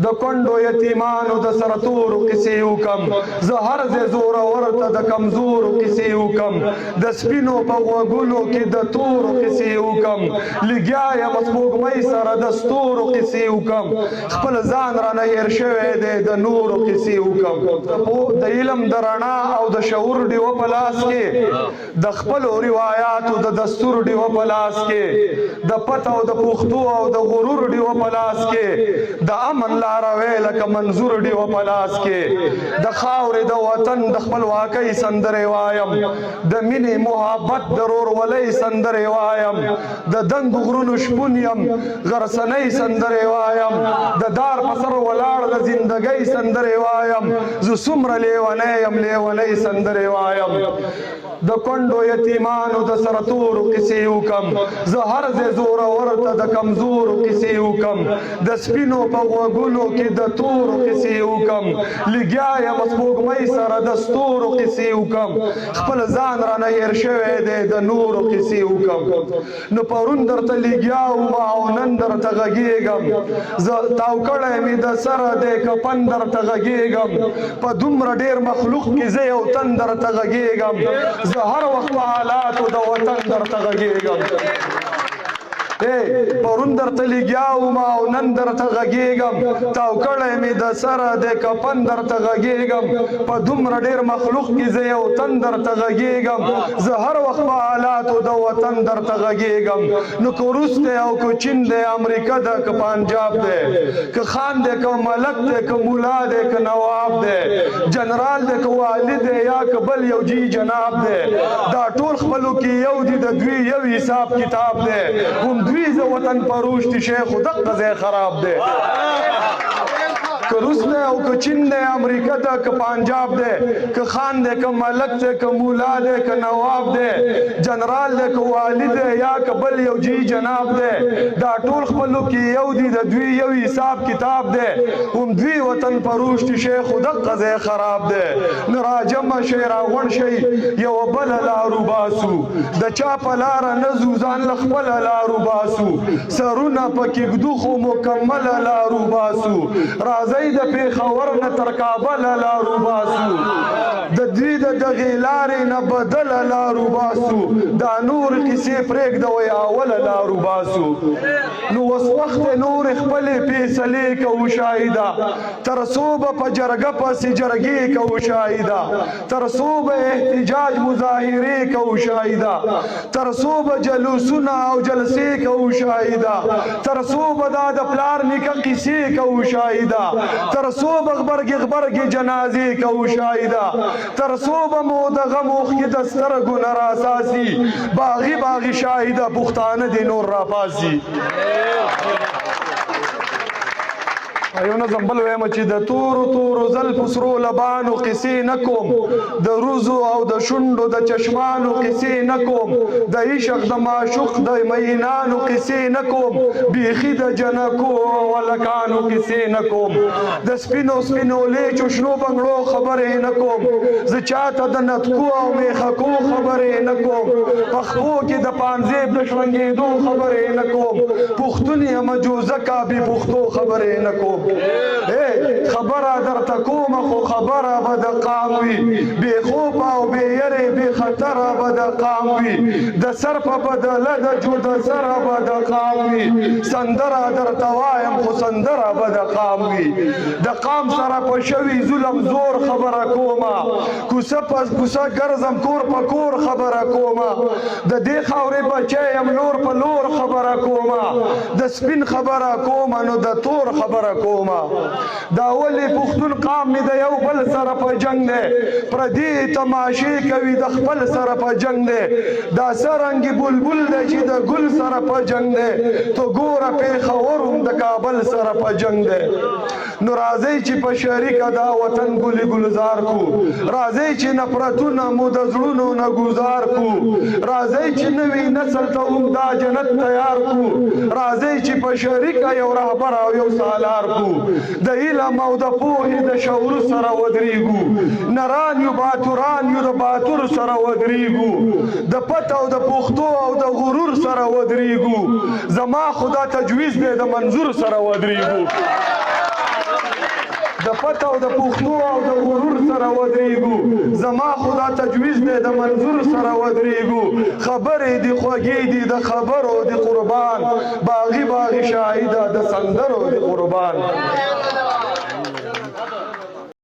د کونډو یتیمانو د سرتورو کیسې وکم زه هر ځای زورور ته د کمزورو کیسې وکم د سپینو په غوږونو کې د تورو کیسې وکم لګیا یم سپوږمۍ سره د ستورو کیسې وکم خپل ځان رانه هېر شوی دی د نورو کیسې وکم د علم د رڼا او د شعور ډیوه په لاس کې د خپلو روایاتو د دستور ډیوه په لاس کې د پته او د پښتو او د غرور ډیوه په لاس کې د امن لاره وی لکه منظور ډیوه په لاس کې د خاورې د وطن د خپلواکۍ سندرې وایم د مینې محبت د رورولۍ سندرې وایم د دنګو غرونو شپون یم غرسنۍ سندرې وایم د دار په سر ولاړ د زندګۍ سندرې وایم زه څومره لیونی یم لیونۍ سندرې وایم د کونډو یتیمانو د سرتورو کیسې وکم زه هر ځای زورور ته د کمزورو کیسې وکم د سپینو په غوږونو کې د تورو کیسې وکم لګیا یم سپوږمۍ سره د ستورو کیسې وکم خپل ځان رانه هېر شوی دی د نورو کیسې وکم نو پرون درته لګیا وم او نن درته غږېږم زه تاو کړی مې د سره دی کفن درته غږېږم په دومره ډېر مخلوق کې زه یو تن درته غږېږم زه هر وخت په حالاتو د وطن درته غږېږم پرون درته لګیا وم او نن درته غږېږم تاو کړی مې د سره د کفن درته غږېږم په دومره ډېر مخلوق کې زه یو تن درته غږېږم زه هر وخت په حالاتو د وطن درته غږېږم نو که روس دی او که چین دی امریکا ده که پنجاب دی که خان دی که ملک دی که مولا دی که نواب دی جنرال دی که والي دی یا که بل یو جی جناب دی دا ټول خپلو کې یو دي د دوی یو حساب کتاب دی دوی زه وطن پروش دي شیخ خو دغه ځای خراب دی که روس دی او که چین دی امریکا ده که پنجاب دی که خان دی که ملک دی که مولا دی که نواب دی جنرال دی که والي دی یا که بل یو جی جناب دی دا ټول خپلو کې یو دي د دوی یو حساب کتاب دی هم دوی وطن پروش دي شیخ خو دغه ځای خراب دی نو راجمع شئ راغونډ شئ یوه بله لار وباسو د چا په لاره نه ځو ځان له خپله لار وباسو سرونه پکې ږدو خو مکمله لار وباسو راځئ د پېښور نه تر کابله لار وباسو د دوی د دغې لارې نه بدله لار وباسو دا نور کیسې پرېږدوئ اوله لار وباسو نو اوس وخت نورې خپلې فیصلې کوو شاهده تر څو به په جرګه پسې جرګې کوو شاهده تر څو به احتجاج مظاهرې کوو شاهده تر څو به جلوسونه او جلسې کوو شاهده تر څو به دا د پلار نیکه قیسې کوو شاهده تر څو به غبرګې جنازې کوو شاهده تر څو به مو د غم اوښکې د سترګو نه راساسي باغي باغي شاهده پښتانه دې نور راپاسي یو نظم بل وایم چې د تورو تورو زلفو سرو لبانو قیسې نه کوم د روزو او د شونډو د چشمانو قیسې نه کوم د عشق د معشوق د مینانو قیسې نه کوم بیخي د جنکو او هلکانو قیسې نه کوم د سپینو سپینو لیچو شنو بنګړو خبرې نه کوم زه چاته د نتکو او میخکو خبرې نه کوم پخپو کې د پانزیب د شړنګېدو خبرې نه کوم پښتون یم جوزکه بې پښتو خبرې نه کوم خبره درته کومه خو خبره به د قام وي بې خوبه او بې یرې بې خطره به د قام وي د سر په بدله د جوده سره به د قام وي سندره درته وایم خو سندره به د قام وي د قام سره په شوي ظلم زور خبره کومه کوڅه په کوڅه ګرځم کور په کور خبره کومه د دې خاورې بچی یم لور په لور خبره کومه د سپین خبره کومه نو د تور خبره کومه دا ولې پښتون قام مې د یو بل سره په جنګ دی پردي تماشې کوي د خپل سره په جنګ دی دا سرنګي بلبل دی چې د ګل سره په جنګ دی تو ګوره پېښور هم د کابل سره په جنګ دی نو راځئ چې په شریکه دا وطن ګلي ګلزار کو راځئ چې نفرتونه مو د زړونو نه ګزار کو راځئ چې نوي نسل ته هم دا جنت تیار کو راځئ چې په شریکه یو رهبر او یو سالار کو د علم او د پوهې د شعور سره ودرېږو نران یو باتوران یو د باتور سره ودرېږو د پت او د پښتو او د غرور سره ودرېږو زما خدا تجویز دی د منظور سره ودرېږو د پته او د پښتو او د غرور سره ودرېږو زما خدا تجویز دی د منظور سره ودرېږو خبرې دي خوږې دي د خبرو د قربان باغي باغي شاهده د سندرو د قربان